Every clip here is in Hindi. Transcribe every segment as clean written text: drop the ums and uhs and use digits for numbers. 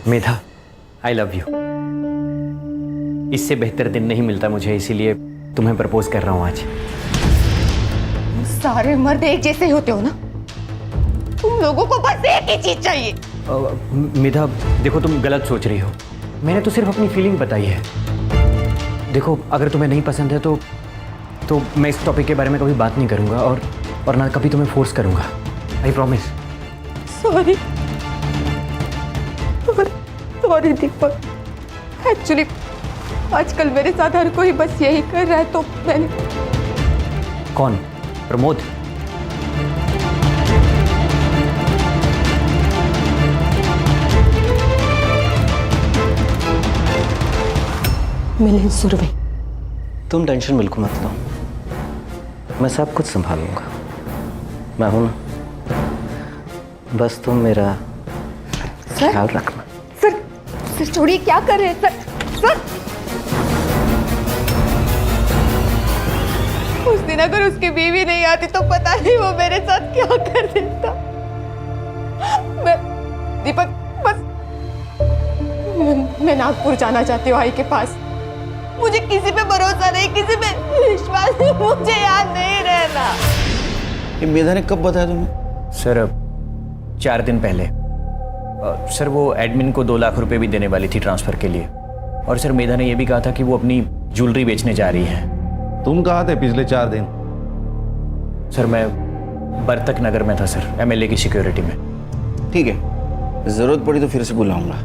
Medha, I love you. इससे बेहतर दिन नहीं मिलता मुझे, इसीलिए तुम्हें प्रपोज कर रहा हूं आज। सारे मर्द एक जैसे ही होते हो ना? तुम लोगों को बस एक ही चीज चाहिए। मेधा देखो, तुम गलत सोच रही हो। मैंने तो सिर्फ अपनी फीलिंग बताई है। देखो, अगर तुम्हें नहीं पसंद है तो मैं इस टॉपिक के बारे में कभी बात नहीं करूंगा और ना कभी तुम्हें फोर्स करूंगा। I promise. Sorry sorry Deepak. Actually आजकल मेरे साथ हर कोई बस यही कर रहा है, तो मैंने। कौन? प्रमोद? मिलिंद सुरवे। तुम टेंशन बिल्कुल मत लो, मैं सब कुछ संभालूंगा। मैं हूं ना, बस तुम मेरा ख्याल रखना। सर छोड़िए, क्या कर रहे हैं सर? उस दिन अगर उसकी बीवी नहीं आती तो पता नहीं वो मेरे साथ क्या कर देता। मैं दीपक बस मैं नागपुर जाना चाहती हूँ आई के पास। मुझे किसी पे भरोसा नहीं, किसी पे विश्वास नहीं, मुझे यहाँ नहीं रहना। ये मेधा ने कब बताया तुम्हें? सर 4 दिन पहले। सर वो एडमिन को 2 लाख रुपए भी देने वाली थी ट्रांसफर के लिए। और सर मेधा ने यह भी कहा था कि वो अपनी ज्वेलरी बेचने जा रही है। तुम कहाँ थे पिछले 4 दिन? सर मैं बर्तक नगर में था सर, एमएलए की सिक्योरिटी में। ठीक है, जरूरत पड़ी तो फिर से बुलाऊंगा।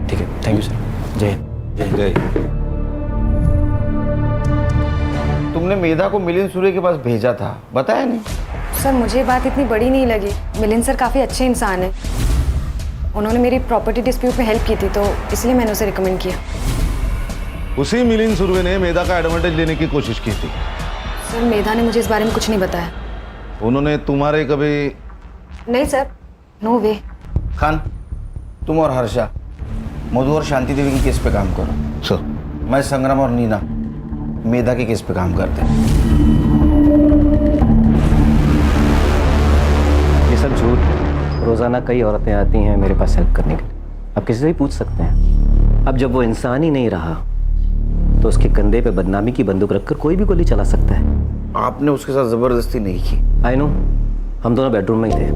ठीक है, थैंक यू सर। जय हिंद। जय। तुमने मेधा को मिलिंद सूर्य के पास भेजा था, बताया नहीं? सर मुझे ये बात इतनी बड़ी नहीं लगी। मिलिंद सर काफ़ी अच्छे इंसान हैं। उन्होंने मेरी प्रॉपर्टी डिस्प्यूट में हेल्प की थी, तो इसलिए मैंने उसे रिकमेंड किया। उसी मिलिंद सुरवे ने मेधा का एडवांटेज लेने की कोशिश की थी। सर मेधा ने मुझे इस बारे में कुछ नहीं बताया। उन्होंने तुम्हारे कभी? नहीं सर, नो वे। खान, तुम और हर्षा मधु और शांति देवी के केस पे काम करो। सर। मैं संग्राम और नीना मेधा के केस पे काम करते हैं। ये सब झूठ है। रोजाना कई औरतें आती हैं मेरे पास हेल्प करने के लिए। आप किसी से भी पूछ सकते हैं। अब जब वो इंसान ही नहीं रहा तो उसके कंधे पे बदनामी की बंदूक रखकर कोई भी गोली चला सकता है। आपने उसके साथ जबरदस्ती नहीं की। आई नो, हम दोनों बेडरूम में ही थे,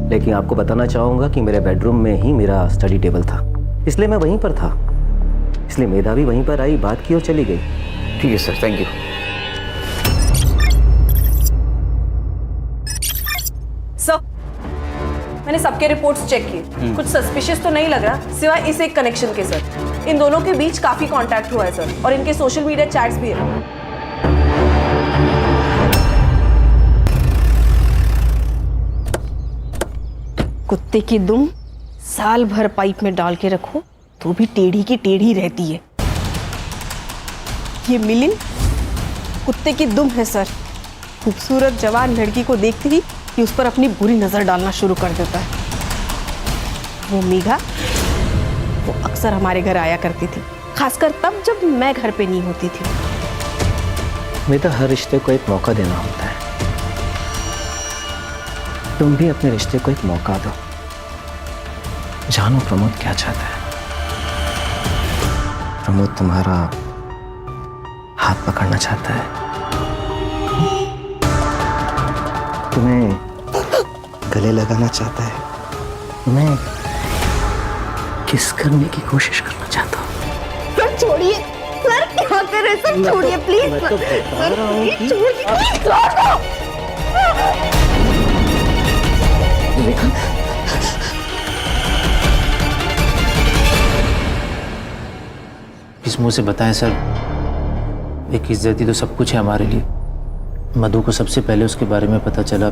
लेकिन आपको बताना चाहूंगा कि मेरे बेडरूम में ही मेरा स्टडी टेबल था, इसलिए मैं वहीं पर था। इसलिए मेधा भी वहीं पर आई, बात की और चली गई। ठीक है सर, थैंक यू। सर मैंने सबके रिपोर्ट्स चेक किए, कुछ सस्पिशियस तो नहीं लग रहा सिवाय इस एक कनेक्शन के। सर इन दोनों के बीच काफी कांटेक्ट हुआ है सर, और इनके सोशल मीडिया चैट्स भी है। कुत्ते की दुम साल भर पाइप में डाल के रखो तो भी टेढ़ी की टेढ़ी रहती है। ये मिलिंद कुत्ते की दुम है सर। खूबसूरत जवान लड़की को देखते ही कि उस पर अपनी बुरी नजर डालना शुरू कर देता है। वो मेघा, वो अक्सर हमारे घर आया करती थी, खासकर तब जब मैं घर पे नहीं होती थी। मेरा हर रिश्ते को एक मौका देना होता है। तुम भी अपने रिश्ते को एक मौका दो। जानो प्रमोद क्या चाहता है। प्रमोद तुम्हारा हाथ पकड़ना चाहता है, तुम्हें गले लगाना चाहता है, मैं किस करने की कोशिश करना चाहता हूँ। सर छोड़िए, सर क्या कर रहे हैं सर? छोड़िए प्लीज। मैं तो बता रहा हूँ कि किस मुंह से बताएं सर, एक इज्जती तो सब कुछ है हमारे लिए। मधु को सबसे पहले उसके बारे में पता चला,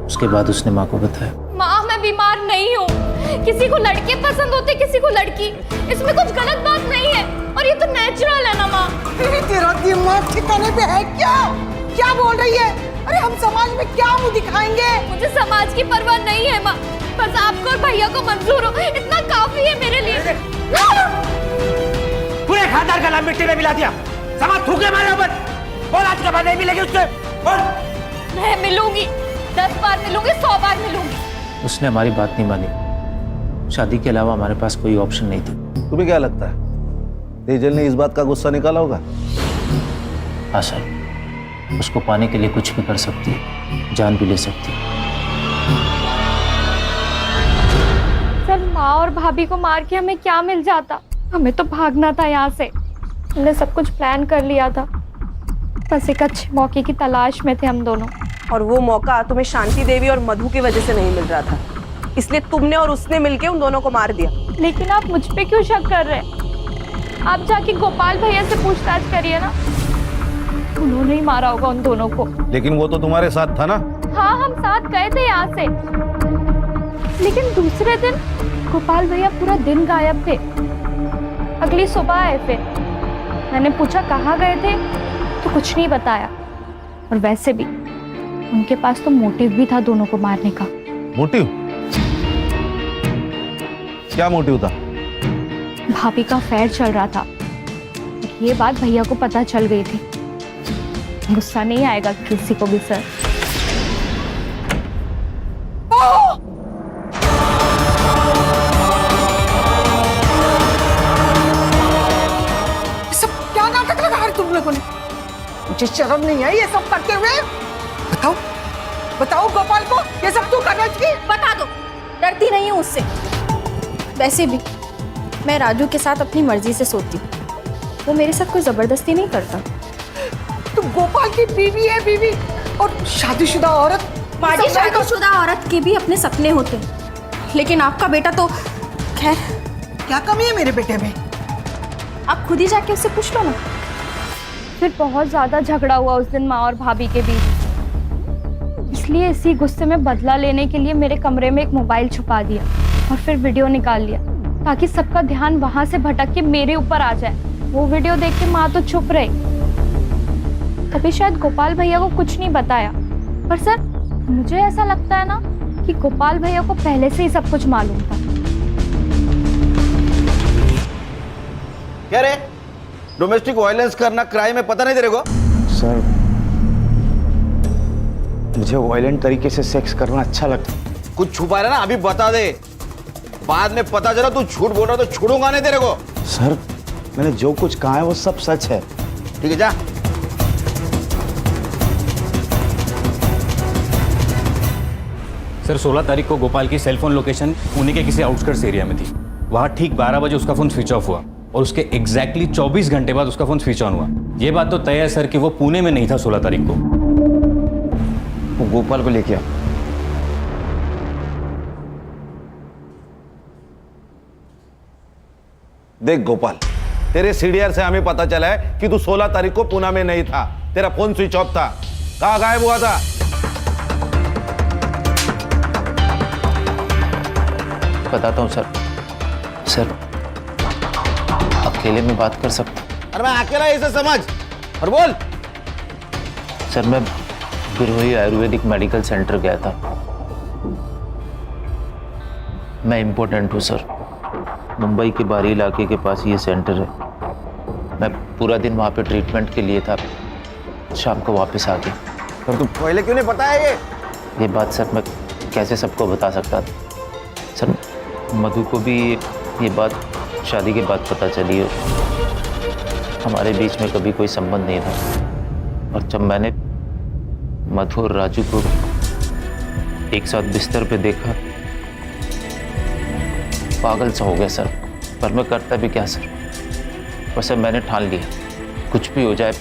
उसके बाद उसने माँ को बताया। माँ मैं बीमार नहीं हूँ, किसी को लड़के पसंद होते किसी को लड़की, इसमें कुछ गलत बात नहीं है और ये तो नेचुरल है ना माँ। तेरा दिमाग ठिकाने पे है क्या? क्या बोल रही है? अरे हम समाज में क्या मुंह दिखाएंगे? मुझे समाज की परवाह नहीं है माँ, बस आपको और भैया को मंजूर हो इतना काफी है मेरे लिए। पूरे खानदान का नाम मिट्टी में मिला दिया, समाज थूके मारे ऊपर। बोल आज के बाद नहीं मिलेगी उससे। बोल। मैं मिलूंगी, 10 बार मिलूंगी, 100 बार मिलूंगी। उसने हमारी बात नहीं मानी, शादी के अलावा हमारे पास कोई ऑप्शन नहीं थी। तुम्हें क्या लगता है तेजल ने इस बात का गुस्सा निकाला होगा? हाँ सर, उसको पाने के लिए कुछ भी कर सकती है, जान भी ले सकती है। सर माँ और भाभी को मार के हमें क्या मिल जाता? हमें तो भागना था यहाँ से। हमने सब कुछ प्लान कर लिया था, बस एक अच्छे मौके की तलाश में थे हम दोनों। और वो मौका तुम्हें शांति देवी और मधु की वजह से नहीं मिल रहा था, इसलिए तुमने और उसने मिलके उन दोनों को मार दिया। लेकिन आप मुझ पे क्यों शक कर रहे हैं? आप जाके गोपाल भैया से पूछताछ करिए ना, उन्होंने ही मारा होगा उन दोनों को। लेकिन वो तो तुम्हारे साथ था ना? हाँ, हम साथ गए थे यहाँ से, लेकिन दूसरे दिन गोपाल भैया पूरा दिन गायब थे। अगली सुबह आए फिर। मैंने पूछा कहाँ गए थे, तो कुछ नहीं बताया। और वैसे भी उनके पास तो मोटिव भी था दोनों को मारने का। मोटिव? क्या मोटिव था? भाभी का अफेयर चल रहा था, ये बात भैया को पता चल गई थी। गुस्सा नहीं आएगा किसी को भी सर। सब क्या नाटक लगा है तुम लोगों ने? मुझे शर्म नहीं आई ये सब करते हुए? बताओ बताओ गोपाल को ये सब तू करना चाहिए? बता दो, डरती नहीं हूँ उससे। वैसे भी मैं राजू के साथ अपनी मर्जी से सोती हूँ, वो मेरे साथ कोई जबरदस्ती नहीं करता। तू गोपाल की बीवी है, बीवी और शादीशुदा औरत। शादीशुदा औरत के भी अपने सपने होते हैं, लेकिन आपका बेटा तो खैर। क्या कमी है मेरे बेटे में? आप खुद ही जाके उससे पूछ लो ना। फिर बहुत ज्यादा झगड़ा हुआ उस दिन माँ और भाभी के बीच, इसलिए इसी गुस्से में बदला लेने के लिए मेरे कमरे में एक मोबाइल छुपा दिया और फिर वीडियो निकाल लिया, ताकि सबका ध्यान वहां से भटक के मेरे ऊपर आ जाए। वो वीडियो देख के माँ तो चुप रही, तभी शायद गोपाल भैया को कुछ नहीं बताया। पर सर मुझे ऐसा लगता है ना कि गोपाल भैया को पहले से ही सब कुछ मालूम था। क्या रे, डोमेस्टिक वायलेंस करना क्राइम है, पता नहीं तेरे को? सर मुझे वायलेंट तरीके से सेक्स करना अच्छा लगता है। कुछ छुपा रहा ना, अभी बता दे, बाद में पता चला तू झूठ बोल रहा तो छोड़ूंगा नहीं तेरे को। सर मैंने जो कुछ कहा है वो सब सच है। ठीक है जा। सर 16 तारीख को गोपाल की सेलफोन लोकेशन पुणे के किसी आउटस्कर्ट्स एरिया में थी। वहाँ ठीक 12 बजे उसका फ़ोन स्विच ऑफ हुआ और उसके एग्जैक्टली 24 घंटे बाद उसका फ़ोन स्विच ऑन हुआ। ये बात तो तय है सर कि वो पुणे में नहीं था 16 तारीख को। वो गोपाल को लेके आ। देख गोपाल, तेरे सीडीआर से हमें पता चला है कि तू 16 तारीख को पुणे में नहीं था, तेरा फोन स्विच ऑफ था। कहाँ गायब हुआ था? बताता हूँ सर। सर अकेले में बात कर सकता? अरे मैं अकेला इसे समझ और बोल। सर मैं बिरोही आयुर्वेदिक मेडिकल सेंटर गया था। मैं इम्पोर्टेंट हूँ सर, मुंबई के बाहरी इलाके के पास ये सेंटर है। मैं पूरा दिन वहाँ पे ट्रीटमेंट के लिए था, शाम को वापस आ गया। तो तू पहले क्यों नहीं बताया ये बात सर मैं कैसे सबको बता सकता था? सर मधु को भी ये बात शादी के बाद पता चली। हमारे बीच में कभी कोई संबंध नहीं था, और जब मैंने मधु और राजू को एक साथ बिस्तर पे देखा, पागल सा हो गया सर। पर मैं करता भी क्या सर? और सर मैंने ठान लिया, कुछ भी हो जाए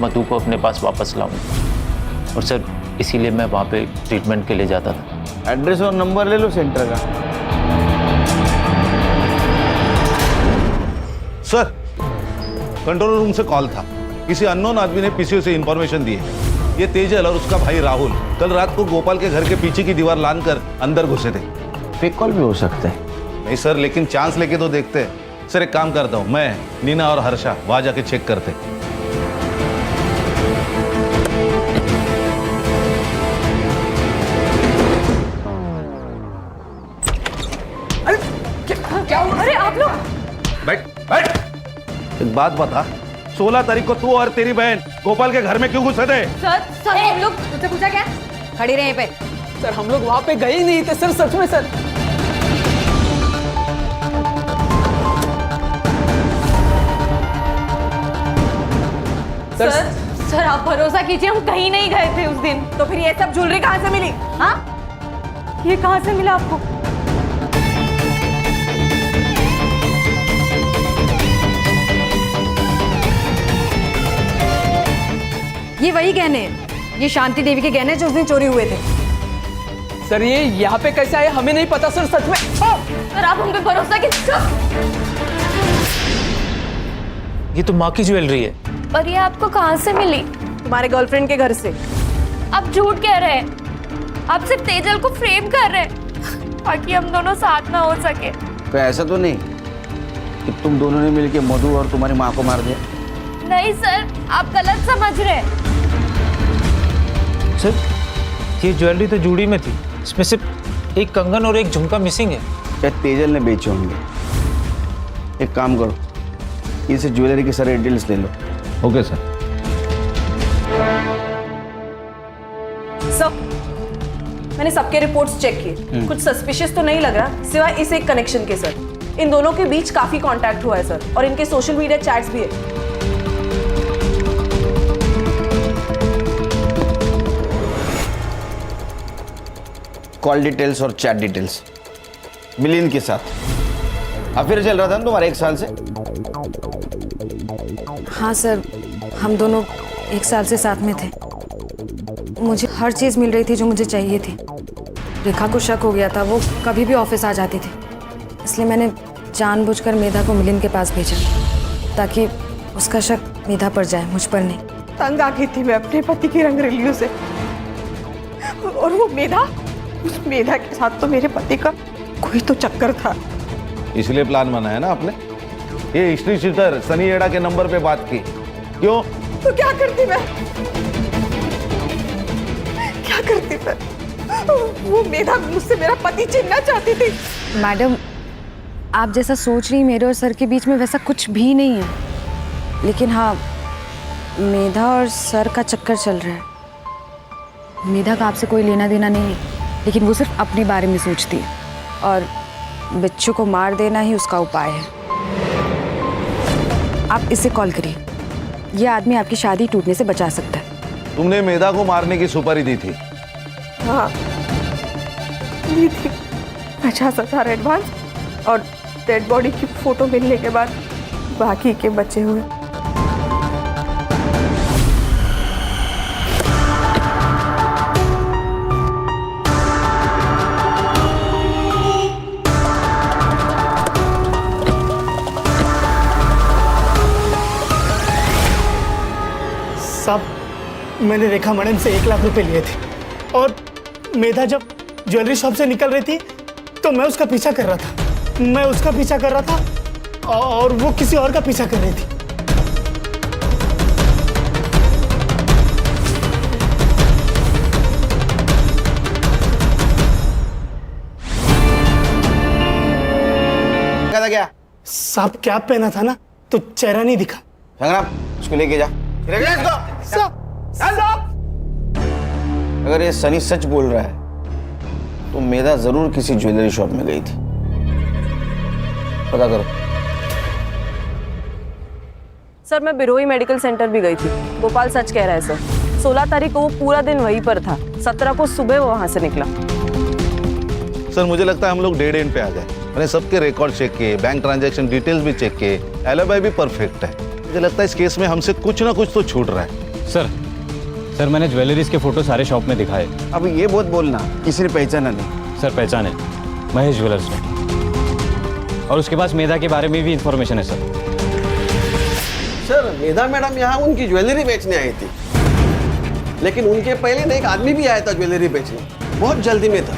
मधु को अपने पास वापस लाऊंगा। और सर इसीलिए मैं वहाँ पे ट्रीटमेंट के लिए जाता था। एड्रेस और नंबर ले लो सेंटर का। सर कंट्रोल रूम से कॉल था, किसी अननोन आदमी ने पीसीओ से इंफॉर्मेशन दी है। ये तेजल और उसका भाई राहुल कल रात को गोपाल के घर के पीछे की दीवार लांघकर अंदर घुसे थे। फेक कॉल भी हो सकते हैं। नहीं सर, लेकिन चांस लेके तो देखते हैं। सर एक काम करता हूँ, मैं नीना और हर्षा वहां जाके चेक करते। क्या हुआ? अरे आप लोग बैठ बैठ। एक बात बता, 16 तारीख को तू और तेरी बहन गोपाल के घर में क्यों घुसे थे? सर हम लोग तुझसे पूछा क्या? खड़ी रहे पे। सर हम लोग वहाँ पे गए ही नहीं थे सर, सच में सर। सर आप भरोसा कीजिए, हम कहीं नहीं गए थे उस दिन। तो फिर ये सब ज्वेलरी कहाँ से मिली? हाँ, ये कहाँ से मिला आपको? ये वही गहने हैं, ये शांति देवी के गहने जो उस दिन चोरी हुए थे। सर ये यहाँ पे कैसे आए हमें नहीं पता सर, सच में। सर आप हम पे भरोसा कीजिए। ये तो माँ की ज्वेलरी है। पर ये आपको कहाँ से मिली? तुम्हारे गर्लफ्रेंड के घर से। आप झूठ कह रहे हैं। आप सिर्फ तेजल को फ्रेम कर रहे हैं ताकि हम दोनों साथ ना हो सके। कोई ऐसा तो नहीं कि तुम दोनों ने मिलकर मधु और तुम्हारी माँ को मार दिया? नहीं सर, आप गलत समझ रहे हैं। सर ये ज्वेलरी तो जूड़ी में थी, इसमें सिर्फ एक कंगन और एक झुमका मिसिंग है। क्या तेजल ने बेचे होंगे? एक काम करो, इसे ज्वेलरी की सारी डिटेल्स ले लो। Okay sir. सर मैंने सबके रिपोर्ट्स चेक किए, कुछ सस्पिशियस तो नहीं लग रहा सिवाय इस एक कनेक्शन के। सर इन दोनों के बीच काफी कांटेक्ट हुआ है सर, और इनके सोशल मीडिया चैट्स भी है। कॉल डिटेल्स और चैट डिटेल्स मिलिंद के साथ अफेयर चल रहा था ना तुम्हारे 1 साल से? हाँ सर, हम दोनों 1 साल से साथ में थे। मुझे हर चीज़ मिल रही थी जो मुझे चाहिए थी। रेखा को शक हो गया था, वो कभी भी ऑफिस आ जाती थी, इसलिए मैंने जानबूझकर मेधा को मिलिंद के पास भेजा ताकि उसका शक मेधा पर जाए, मुझ पर नहीं। तंग आ गई थी मैं अपने पति की रंगरेलियों से, और वो मेधा, उस मेधा के साथ तो मेरे पति का कोई तो चक्कर था। इसलिए प्लान बनाया ना आपने? ये हिस्ट्री शीटर सनी एडा के नंबर पे बात की क्यों? तो क्या करती मैं, क्या करती मैं? वो मेधा मुझसे मेरा पति छीनना चाहती थी। मैडम आप जैसा सोच रही, मेरे और सर के बीच में वैसा कुछ भी नहीं है, लेकिन हाँ मेधा और सर का चक्कर चल रहा है। मेधा का आपसे कोई लेना देना नहीं है, लेकिन वो सिर्फ अपने बारे में सोचती है, और बच्चों को मार देना ही उसका उपाय है। आप इसे कॉल करिए, ये आदमी आपकी शादी टूटने से बचा सकता है। तुमने मेधा को मारने की सुपारी दी थी? हाँ दी थी, 50,000 एडवांस, और डेड बॉडी की फोटो मिलने के बाद बाकी के बचे हुए। साहब मैंने रेखा मैडम से 1 लाख रुपए लिए थे, और मेधा जब ज्वेलरी शॉप से निकल रही थी तो मैं उसका पीछा कर रहा था। मैं उसका पीछा कर रहा था और वो किसी और का पीछा कर रही थी। क्या साहब कैप पहना था ना, तो चेहरा नहीं दिखा। संग्राम उसको लेके जा। अगर ये सनी सच बोल रहा है तो मेधा जरूर किसी ज्वेलरी शॉप में गई थी। पता करो। सर मैं बिरोई मेडिकल सेंटर भी गई थी। गोपाल सच कह रहा है सर, 16 तारीख को वो पूरा दिन वहीं पर था, 17 को सुबह वो वहां से निकला। सर मुझे लगता है हम लोग डेड एंड पे आ गए। मैंने सबके रिकॉर्ड चेक किए, बैंक ट्रांजैक्शन डिटेल्स भी चेक किए, एलिबाई भी परफेक्ट है। मुझे लगता है इस केस में हमसे कुछ ना कुछ तो छूट रहा है। सर मैंने ज्वेलरीज के फोटो सारे शॉप में दिखाए। अब ये बहुत बोलना, किसी ने पहचाना नहीं? सर पहचाने, महेश ज्वेलर्स में, और उसके पास मेधा के बारे में भी इंफॉर्मेशन है सर। सर मेधा मैडम यहाँ उनकी ज्वेलरी बेचने आई थी, लेकिन उनके पहले ना एक आदमी भी आया था ज्वेलरी बेचने, बहुत जल्दी में था।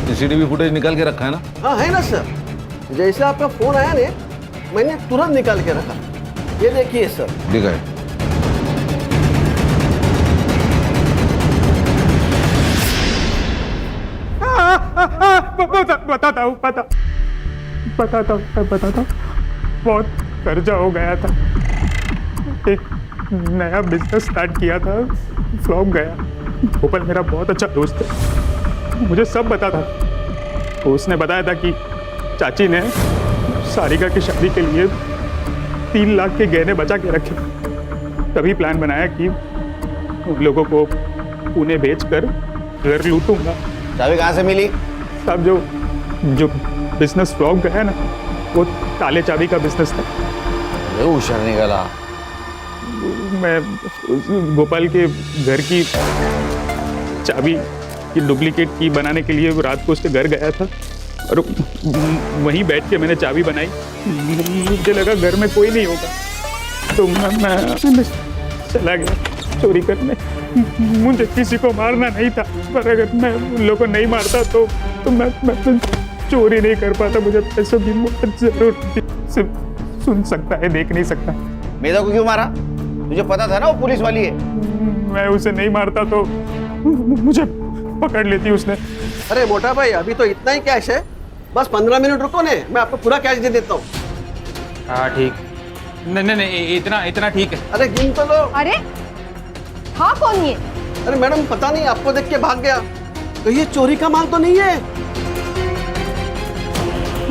सीसीटीवी फुटेज निकाल के रखा है ना? हाँ है ना सर, जैसे आपका फोन आया ने मैंने तुरंत निकाल के रखा। ये देखिए सर। दिखाए। बताता हूँ बहुत कर्जा हो गया था। एक नया बिजनेस स्टार्ट किया था, फ्लॉप गया। गोपाल मेरा बहुत अच्छा दोस्त है, मुझे सब बता था। उसने बताया था कि चाची ने सारिका की शादी के लिए 3 लाख के गहने बचा के रखे। तभी प्लान बनाया कि उन लोगों को पुणे भेजकर घर लूटूंगा। चाबी कहाँ से मिली? साहब जो बिजनेस फ्लॉप गया ना, वो ताले चाबी का बिजनेस था। अरे होशियार निकला। मैं गोपाल के घर की चाबी की डुप्लीकेट की बनाने के लिए रात को उसके घर गया था और वहीं बैठ के मैंने चाबी बनाई। मुझे लगा घर में कोई नहीं होगा तो मैं चला गया चोरी करने। मुझे किसी को मारना नहीं था, पर अगर मैं उन लोगों को नहीं मारता तो मैं चोरी नहीं कर पाता। मुझे पैसों की बहुत जरूरत थी। सिर्फ सुन सकता है, देख नहीं सकता। मेधा को क्यों मारा? तुझे पता था ना वो पुलिस वाली है। मैं उसे नहीं मारता तो मुझे पकड़ लेती उसने। अरे मोटा भाई, अभी तो इतना ही कैश है, बस 15 मिनट रुको ने, मैं आपको पूरा कैश दे देता हूँ। हाँ ठीक, नहीं इतना ठीक है। अरे गिन तो लो। अरे हाँ, कौन ये? अरे मैडम पता नहीं, आपको देख के भाग गया। तो ये चोरी का माल तो नहीं है।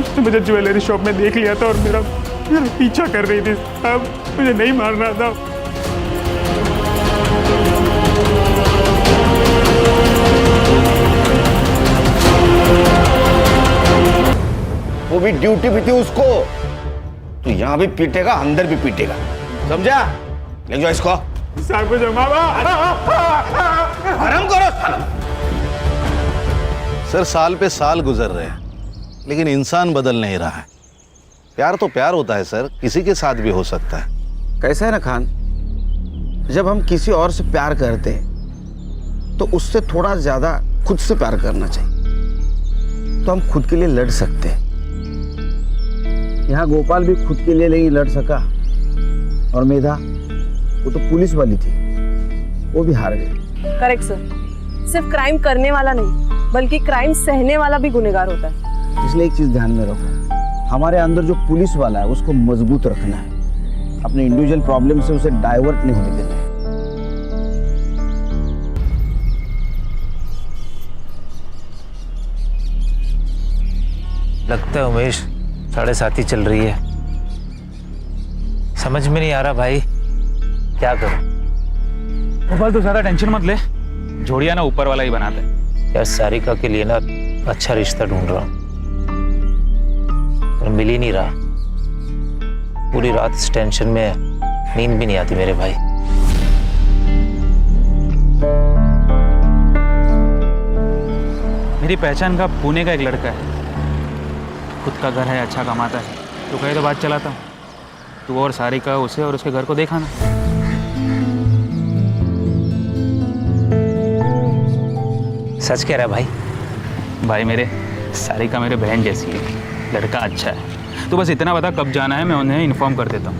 उसने मुझे ज्वेलरी शॉप में देख लिया था और मेरा पीछा कर रही थी। अब मुझे नहीं मारना था। वो भी ड्यूटी भी थी उसको। तो यहाँ भी पीटेगा, अंदर भी पीटेगा, समझा? ले जाओ इसको। आराम करो। सर साल पे साल गुजर रहे हैं लेकिन इंसान बदल नहीं रहा है। प्यार तो प्यार होता है सर, किसी के साथ भी हो सकता है। कैसा है ना खान, जब हम किसी और से प्यार करते हैं तो उससे थोड़ा ज्यादा खुद से प्यार करना चाहिए, तो हम खुद के लिए लड़ सकते हैं। यहाँ गोपाल भी खुद के लिए नहीं लड़ सका और मेधा, वो तो पुलिस वाली थी, वो भी हार गई। करेक्ट सर, सिर्फ क्राइम करने वाला नहीं बल्कि क्राइम सहने वाला भी गुनहगार होता है। इसलिए एक चीज ध्यान में रखो, हमारे अंदर जो पुलिस वाला है उसको मजबूत रखना है, अपने इंडिविजुअल प्रॉब्लम से उसे डाइवर्ट नहीं होने देना है। लगता है उमेश 7:30 चल रही है। समझ में नहीं आ रहा भाई, क्या करूं? गोपाल तो ज्यादा टेंशन मत ले, जोड़िया ना ऊपर वाला ही बनाता है। यार सारिका के लिए ना अच्छा रिश्ता ढूंढ रहा हूं, पर मिल ही नहीं रहा। पूरी रात इस टेंशन में नींद भी नहीं आती मेरे भाई। मेरी पहचान का पुणे का एक लड़का है, खुद का घर है, अच्छा कमाता है। तो कहे तो बात चलाता हूँ, तू और सारिका उसे और उसके घर को देखा ना। सच कह रहा है भाई? भाई मेरे, सारिका मेरे बहन जैसी है, लड़का अच्छा है। तो बस इतना बता कब जाना है, मैं उन्हें इन्फॉर्म कर देता हूँ।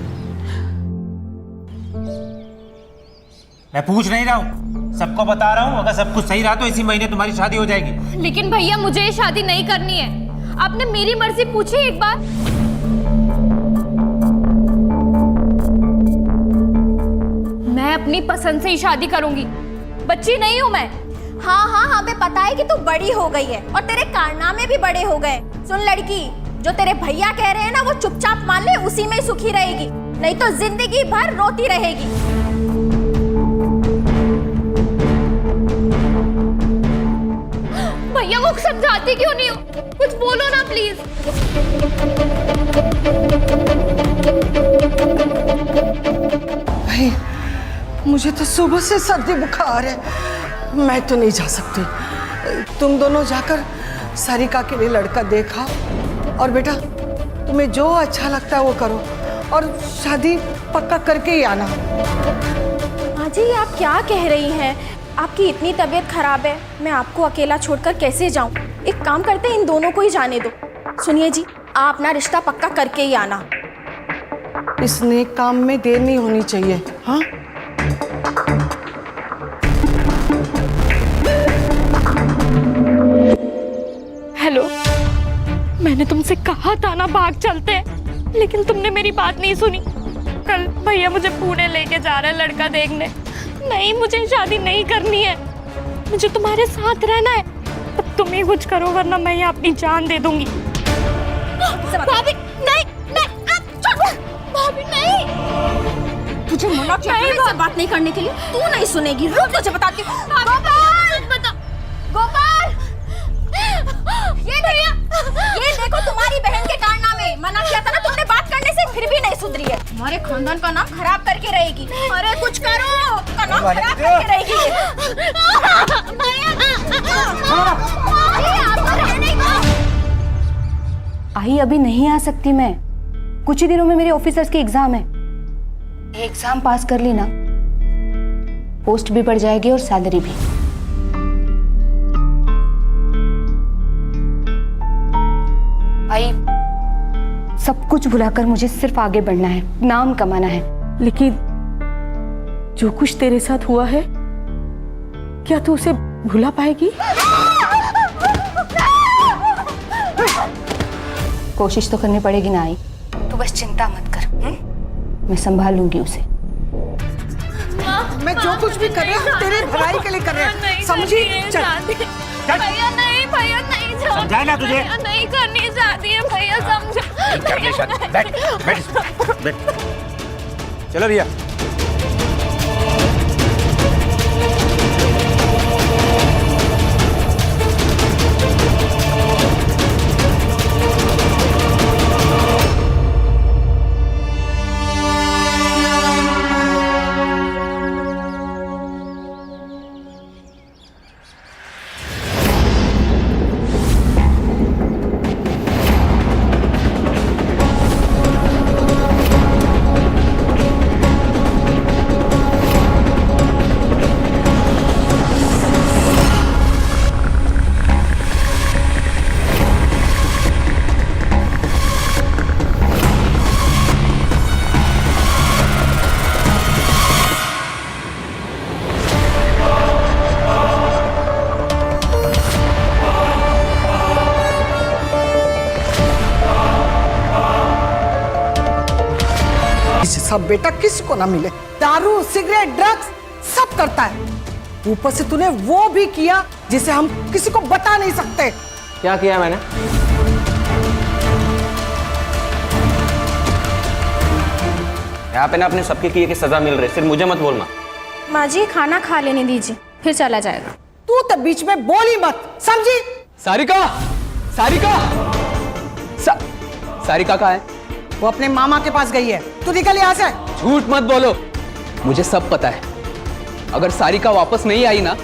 मैं पूछ नहीं रहा हूँ, सबको बता रहा हूँ। अगर सब कुछ सही रहा तो इसी महीने तुम्हारी शादी हो जाएगी। लेकिन भैया मुझे ये शादी नहीं करनी है। आपने मेरी मर्जी पूछी एक बार? मैं अपनी पसंद से ही शादी करूंगी, बच्ची नहीं हूं मैं। हाँ हाँ हमें पता है कि तू बड़ी हो गई है और तेरे कारनामे भी बड़े हो गए। सुन लड़की, जो तेरे भैया कह रहे हैं ना वो चुपचाप मान ले, उसी में ही सुखी रहेगी, नहीं तो जिंदगी भर रोती रहेगी। भैया वो समझाती क्यों नहीं हो? कुछ बोलो ना प्लीज। भाई मुझे तो सुबह से सर्दी बुखार है, मैं तो नहीं जा सकती। तुम दोनों जाकर सारिका के लिए लड़का देखा और बेटा तुम्हें जो अच्छा लगता है वो करो और शादी पक्का करके ही आना। माँ जी आप क्या कह रही हैं? आपकी इतनी तबीयत खराब है, मैं आपको अकेला छोड़कर कैसे जाऊं? एक काम करते हैं, इन दोनों को ही जाने दो। सुनिए जी, आप अपना रिश्ता पक्का करके ही आना। इस नेक काम में देर नहीं होनी चाहिए। हाँ हेलो, मैंने तुमसे कहा था ना भाग चलते हैं, लेकिन तुमने मेरी बात नहीं सुनी। कल भैया मुझे पुणे लेके जा रहे हैं लड़का देखने। नहीं, मुझे शादी नहीं करनी है, मुझे तुम्हारे साथ रहना है। तब तुम ही कुछ करो वरना मैं यहाँ अपनी जान दे दूंगी। भाभी नहीं, नहीं, भाभी नहीं। तुझे मना किया था इससे बात नहीं करने के लिए, तू नहीं सुनेगी। रुक, तुझे बताती हूँ। गोपाल, ये देखो तुम्हारी बहन के कारनामे। मना किया था ना तुमने बात करने से, फिर भी नहीं सुधरी है। हमारे खानदान का नाम खराब करके रहेगी। अरे कुछ करो, का नाम खराब करके रहेगी। आई अभी नहीं आ सकती मैं, कुछ ही दिनों में मेरे ऑफिसर्स की एग्जाम है। एग्जाम पास कर ली ना, पोस्ट भी बढ़ जाएगी और सैलरी भी। आई सब कुछ भुलाकर मुझे सिर्फ आगे बढ़ना है, नाम कमाना है। लेकिन जो कुछ तेरे साथ हुआ है, क्या तू उसे भुला पाएगी? कोशिश तो करनी पड़ेगी ना आई, तू बस चिंता मत कर, मैं संभाल लूंगी उसे। मैं जो कुछ भी कर रही हूँ तेरे भलाई के लिए कर रही हूँ, समझी? भैया नहीं समझाए ना तुझे? नहीं करनी चाहती है भैया, समझो। बैठ। चलो रिया। सब बेटा किसी को ना मिले, दारू सिगरेट ड्रग्स सब करता है। ऊपर से तूने वो भी किया जिसे हम किसी को बता नहीं सकते। क्या किया मैंने? यहाँ पे ना अपने सबके किए की सजा मिल रही, सिर्फ मुझे मत बोलना। माँ जी खाना खा लेने दीजिए, फिर चला जाएगा। तू तो बीच में बोली मत, समझी? सारिका, सारिका, सारिका कहाँ है? वो अपने मामा के पास गई है, तू निकल यहाँ से। झूठ मत बोलो, मुझे सब पता है। अगर सारिका वापस नहीं आई ना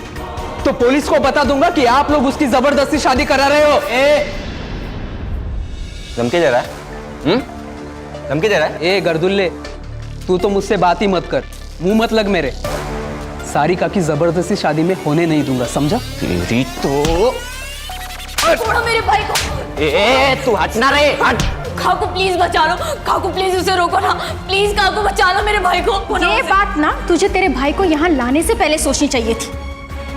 तो पुलिस को बता दूंगा कि आप लोग उसकी जबरदस्ती शादी करा रहे हो। धमकी दे रहा है? धमकी दे रहा है? ए गर्दुल्ले, तू तो मुझसे बात ही मत कर, मुंह मत लग मेरे। सारिका की जबरदस्ती शादी में होने नहीं दूंगा, समझा? तेरी तो छोड़ो मेरे भाई को। तू हटना रे, हट। काकू प्लीज बचा लो, काकू प्लीज उसे रोको ना, प्लीज काकू बचा लो मेरे भाई को। ये बात ना तुझे तेरे भाई को यहाँ लाने से पहले सोचनी चाहिए थी।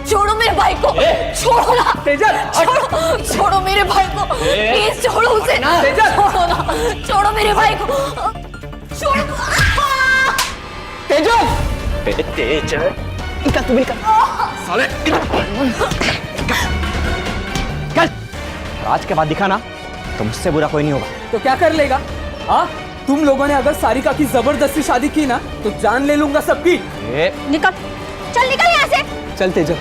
छोड़ो मेरे भाई को, छोड़ो ना तेजल, छोड़ो मेरे भाई को, प्लीज छोड़ो उसे, छोड़ो ना, छोड़ो मेरे भाई को, छोड़ो। तेजल, तेजल, तू भी साले, आज के बाद दिखा ना तो मुझसे बुरा कोई नहीं होगा। तो क्या कर लेगा? हाँ, तुम लोगों ने अगर सारिका की जबरदस्ती शादी की ना तो जान ले लूंगा सबकी। निकल, चल निकल यहाँ से। चल तेजल।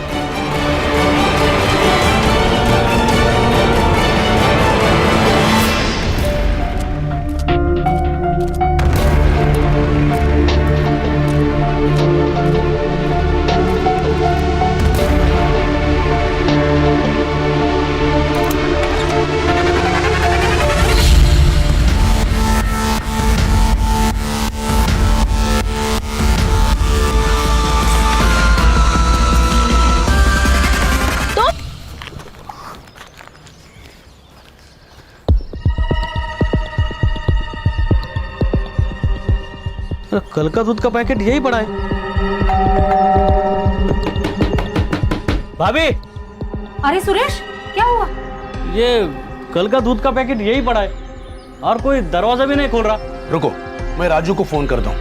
कल का दूध का पैकेट यही पड़ा है। भाभी, अरे सुरेश, क्या हुआ? ये कल का दूध का पैकेट यही पड़ा है और कोई दरवाजा भी नहीं खोल रहा। रुको, मैं राजू को फोन करता हूँ।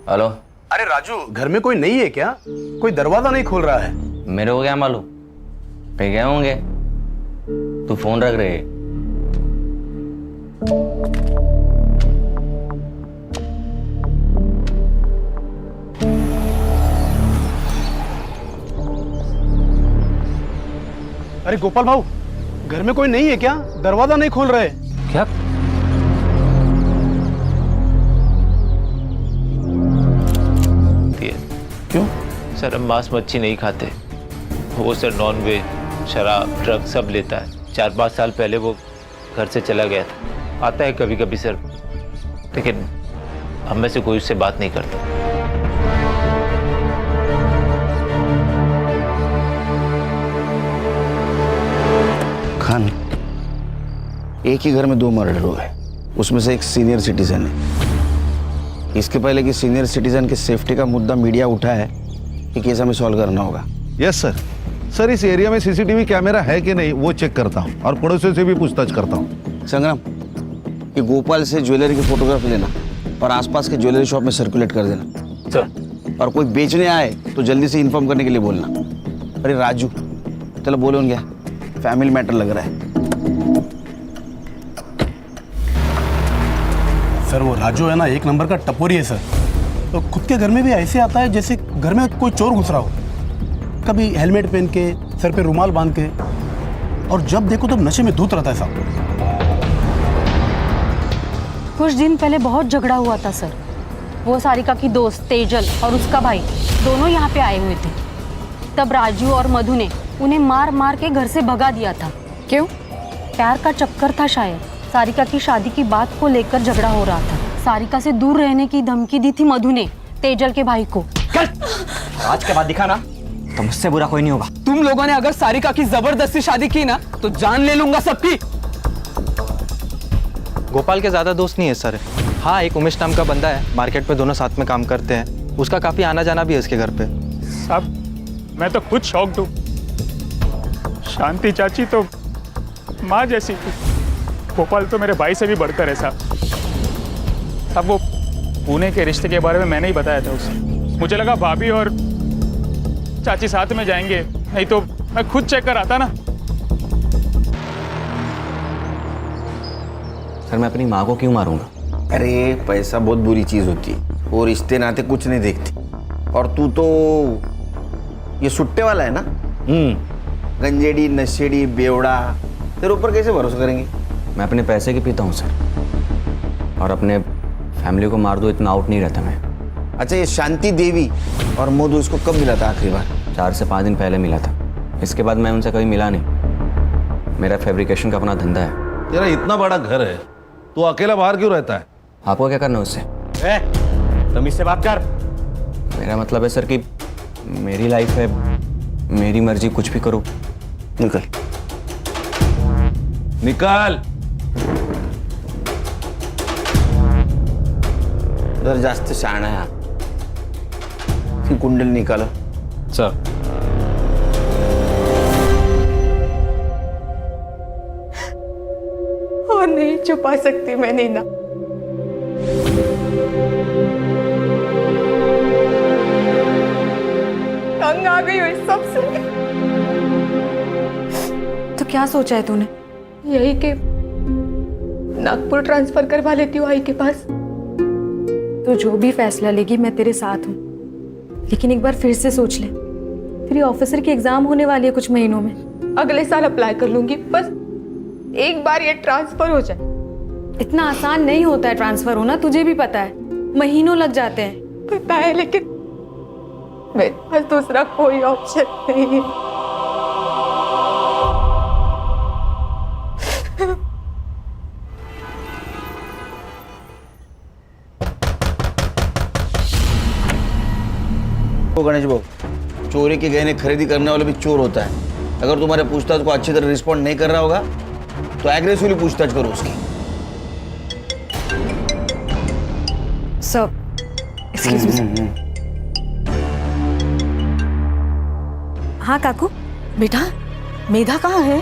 हेलो। अरे राजू, घर में कोई नहीं है क्या? कोई दरवाजा नहीं खोल रहा है। मेरे को क्या मालूम, कहीं गए होंगे। तू फोन रख रहे। अरे गोपाल भाऊ, घर में कोई नहीं है क्या? दरवाजा नहीं खोल रहे। क्या? क्यों? सर हम मांस मच्छी नहीं खाते। वो सर नॉन वेज, शराब, ड्रग सब लेता है। 4-5 साल पहले वो घर से चला गया था। आता है कभी कभी सर, लेकिन हम में से कोई उससे बात नहीं करता। खान, एक ही घर में 2 मर्डर हुए, उसमें से एक सीनियर सिटीजन है। इसके पहले कि सीनियर सिटीजन की सेफ्टी का मुद्दा मीडिया उठा है, ये केस हमें सॉल्व करना होगा। Yes sir. सर इस एरिया में सीसीटीवी कैमरा है कि नहीं वो चेक करता हूँ और पड़ोसियों से भी पूछताछ करता हूँ। संग्राम, ये गोपाल से ज्वेलरी की फोटोग्राफी लेना और आसपास के ज्वेलरी शॉप में सर्कुलेट कर देना सर। और कोई बेचने आए तो जल्दी से इन्फॉर्म करने के लिए बोलना। अरे राजू, चलो बोलो उनके, फैमिली मैटर लग रहा है। सर वो राजू है ना, एक नंबर का टपोरी है सर। तो खुद के घर में भी ऐसे आता है जैसे घर में कोई चोर घुस रहा हो। कभी हेलमेट पहन के, सर पे रुमाल बांध के, और जब देखो तो नशे में धूत रहता है साहब। कुछ दिन पहले बहुत झगड़ा हुआ था सर। वो सारिका की दोस्त तेजल और उसका भाई दोनों यहाँ पे आए हुए थे। तब राजू और मधु ने उन्हें मार मार के घर से भगा दिया था। क्यों? प्यार का चक्कर था शायद। सारिका की शादी की बात को लेकर झगड़ा हो रहा था। सारिका से दूर रहने की धमकी दी थी मधु ने तेजल के भाई को। आज के बाद दिखा ना तो मुझसे बुरा कोई नहीं होगा। तुम लोगों ने अगर सारिका की जबरदस्ती शादी की ना तो जान ले लूंगा सबकी। गोपाल के ज़्यादा दोस्त नहीं है सर। हाँ, एक उमेश नाम का बंदा है, मार्केट में दोनों साथ में काम करते हैं। उसका काफ़ी आना जाना भी है उसके घर पे। साहब मैं तो खुद शॉक्ड हूँ। शांति चाची तो माँ जैसी थी। गोपाल तो मेरे भाई से भी बढ़कर है साहब। अब वो पुणे के रिश्ते के बारे में मैंने ही बताया था उसे। मुझे लगा भाभी और चाची साथ में जाएंगे, नहीं तो मैं खुद चेक कर आता ना। सर मैं अपनी माँ को क्यों मारूंगा? अरे पैसा बहुत बुरी चीज होती है, वो रिश्ते नाते कुछ नहीं देखती। और तू तो ये सुट्टे वाला है ना, गंजेड़ी नशेड़ी बेवड़ा, तेरे ऊपर कैसे भरोसा करेंगे? मैं अपने पैसे की पीता हूँ सर, और अपने फैमिली को मार दो इतना आउट नहीं रहता मैं। अच्छा, ये शांति देवी और मधु इसको कब मिला था आखिरी बार? 4 से 5 दिन पहले मिला था। इसके बाद मैं उनसे कभी मिला नहीं। मेरा फैब्रिकेशन का अपना धंधा है। तेरा इतना बड़ा घर है, तू अकेला बाहर क्यों रहता है? आपको क्या करना उससे? तुम इससे बात कर। मेरा मतलब है सर कि मेरी लाइफ है, मेरी मर्जी, कुछ भी करो। निकल निकाल। उधर जास्त शहाणा है, की कुंडल निकालो सर। और नहीं छुपा सकती मैं नीना। तंग आ गई हूँ इस सबसे। तो क्या सोचा है तूने? यही कि नागपुर ट्रांसफर करवा लेती हूँ आई के पास। तो जो भी फैसला लेगी मैं तेरे साथ हूँ, लेकिन एक बार फिर से सोच ले। तेरी ऑफिसर की एग्जाम होने वाली है कुछ महीनों में। अगले साल अप्लाई कर लूंगी, बस एक बार ये ट्रांसफर हो जाए। इतना आसान नहीं होता है ट्रांसफर होना, तुझे भी पता है। महीनों लग जाते हैं। पता है, लेकिन मेरे पास दूसरा कोई ऑप्शन नहीं है। गणेश भाऊ, चोरी के गहने खरीदी करने वाला भी चोर होता है। अगर तुम्हारे पूछताछ को अच्छी तरह रिस्पॉन्ड नहीं कर रहा होगा तो एग्रेसिवली पूछताछ करो उसकी। Sir, excuse me. हाँ काकू। बेटा, मेधा कहाँ है?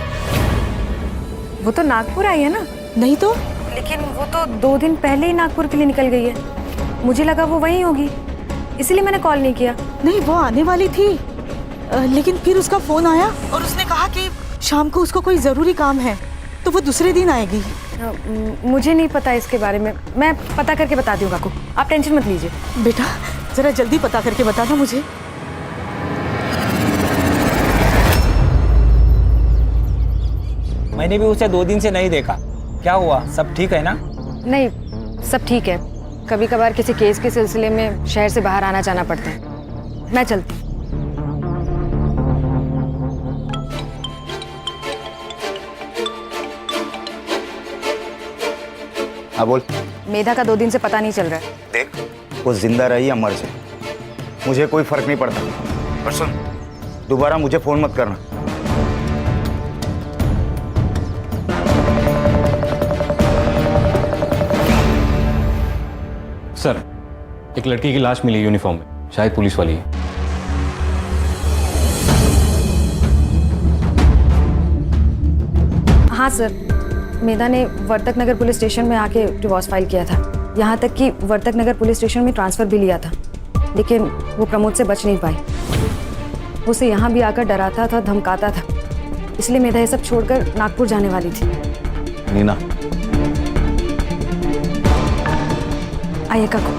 वो तो नागपुर आई है ना। नहीं तो? लेकिन वो तो 2 दिन पहले ही नागपुर के लिए निकल गई है। मुझे लगा वो वहीं होगी, इसीलिए मैंने कॉल नहीं किया। नहीं, वो आने वाली थी, लेकिन फिर उसका फोन आया और उसने कहा कि शाम को उसको कोई ज़रूरी काम है तो वो दूसरे दिन आएगी। मुझे नहीं पता इसके बारे में, मैं पता करके बता दूँ काकू, आप टेंशन मत लीजिए। बेटा ज़रा जल्दी पता करके बताना मुझे। मैंने भी उसे 2 दिन से नहीं देखा, क्या हुआ, सब ठीक है ना? नहीं, सब ठीक है। कभी कभार किसी केस के सिलसिले में शहर से बाहर आना जाना पड़ता है। मैं चलती हूँ। हाँ बोल। मेधा का 2 दिन से पता नहीं चल रहा है। देख, वो जिंदा रही या मर जाए मुझे कोई फर्क नहीं पड़ता, और सुन, दोबारा मुझे फोन मत करना। सर, एक लड़की की लाश मिली यूनिफॉर्म में, शायद पुलिस वाली है। हाँ सर, मेधा ने वर्तक नगर पुलिस स्टेशन में आके डिवोर्स फाइल किया था। यहाँ तक कि वर्तक नगर पुलिस स्टेशन में ट्रांसफ़र भी लिया था, लेकिन वो प्रमोद से बच नहीं पाई। वो उसे यहाँ भी आकर डराता था, धमकाता था, इसलिए मेधा ये सब छोड़कर नागपुर जाने वाली थी। नीना, आइए काकू।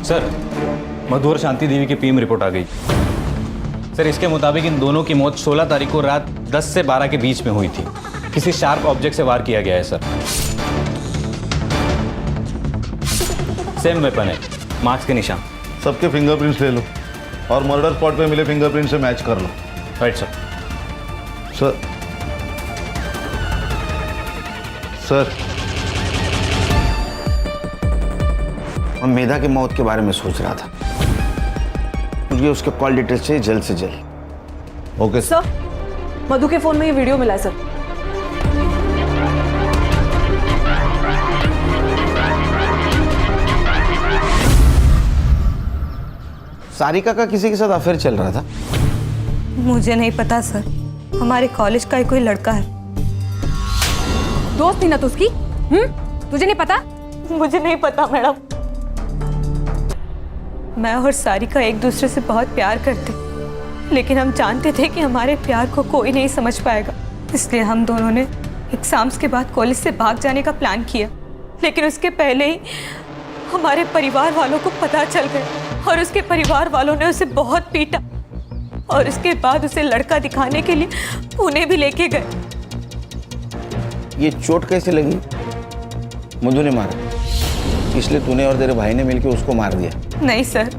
सर, मधु और शांति देवी की पीएम रिपोर्ट आ गई। सर, इसके मुताबिक इन दोनों की मौत 16 तारीख को रात 10 से 12 के बीच में हुई थी। किसी शार्प ऑब्जेक्ट से वार किया गया है सर। सेम वेपन है, मार्क्स के निशान। सबके फिंगरप्रिंट्स ले लो और मर्डर स्पॉट पे मिले फिंगरप्रिंट से मैच कर लो। Right sir. सर सर मैं मेधा की मौत के बारे में सोच रहा था, मुझे उसके कॉल डिटेल्स चाहिए जल्द से जल्द। ओके सर, मधु के फोन में ये वीडियो मिला है सर। सारिका का किसी के साथ अफेयर चल रहा था? मुझे नहीं पता सर, हमारे कॉलेज का ही कोई लड़का है। दोस्त थी ना तो उसकी? तुझे नहीं पता? मुझे नहीं पता मैडम। मैं और सारिका एक दूसरे से बहुत प्यार करते, लेकिन हम जानते थे कि हमारे प्यार को कोई नहीं समझ पाएगा, इसलिए हम दोनों ने एग्जाम्स के बाद कॉलेज से भाग जाने का प्लान किया। लेकिन उसके पहले ही हमारे परिवार वालों को पता चल गया और उसके परिवार वालों ने उसे बहुत पीटा और उसके बाद उसे लड़का दिखाने के लिए पुणे भी लेके गए। ये चोट कैसे लगी? मधु ने मारा, इसलिए तूने और तेरे भाई ने मिलकर उसको मार दिया? नहीं सर,